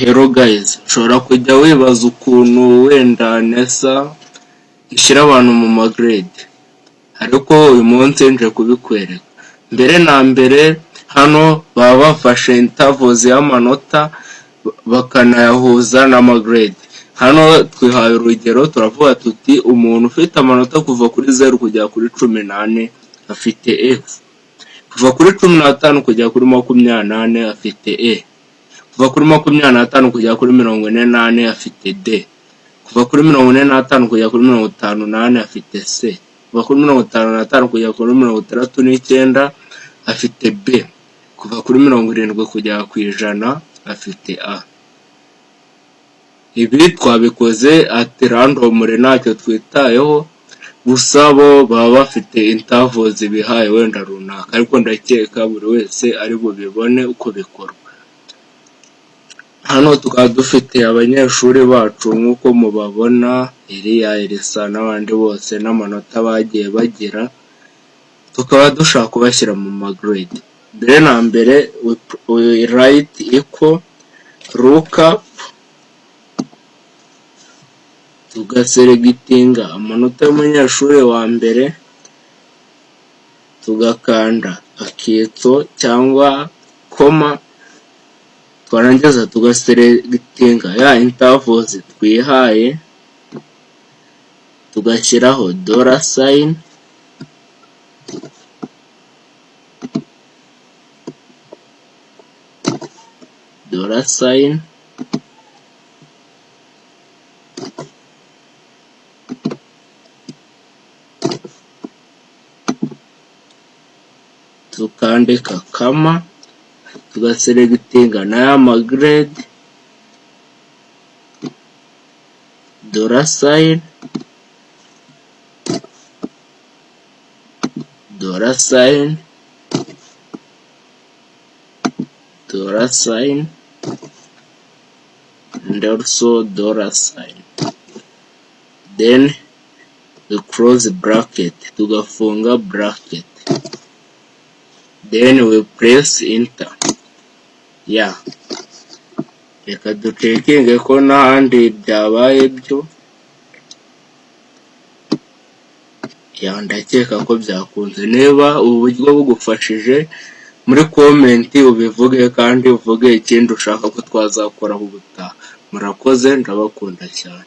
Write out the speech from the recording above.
Hello guys, nshobora kujya wibaza ukuntu wenda neza ishyira abantu mu magrade, ariko uyu munsi nje kubikwereka. Mbere na mbere hano baba bafashe intervals y'amanota bakanayahuza n'amagrade. Hano twihaye urugero, turavuga tuti umuntu ufite amanota kuva kuri 0 kujya kuri 18 afite F, kuva kuri 15 kujya kuri 28 afite E, kuva kuri 25 kujya kuri 48 afite D, kuva kuri 45 kujya kuri 58 afite C, kuva kuri 55 kujya kuri 69 afite B, kuva kuri 70 kujya ku ijana afite A. Ibi twabikoze ati randomly ntacyo twitayeho, gusa bo baba bafite intervals bihaye wenda runaka, ariko ndakeka buri wese ari bubibone uko bikorwa. Hano tukaba dufite abanyeshuri bacu nk'uko mubabona, Eliya, Elisa n'abandi bose n'amanota bagiye bagira, tukaba dushaka kubashyira mu magrade. Mbere na mbere we write equal lookup, tugaselegitinga amanota y'umunyeshuri wa mbere, tugakanda akitso cyangwa koma, twarangiza tugaselegitinga ya intervals twihaye, tugashyiraho $sign, $sign, tukandika kama, tugaselegitinga na ya magrade, $sign, $sign, $sign, and also $sign. Then we close bracket, tugafunga bracket. Then we press enter. Yeah. Reka ducekinge ko n'ahandi byabaye byo. Ya, ndakeka ko byakunze. Niba ubu buryo bugufashije, muri comment ubivuge kandi uvuge ikindi ushaka ko twazakoraho ubutaha. Murakoze, ndabakunda cyane.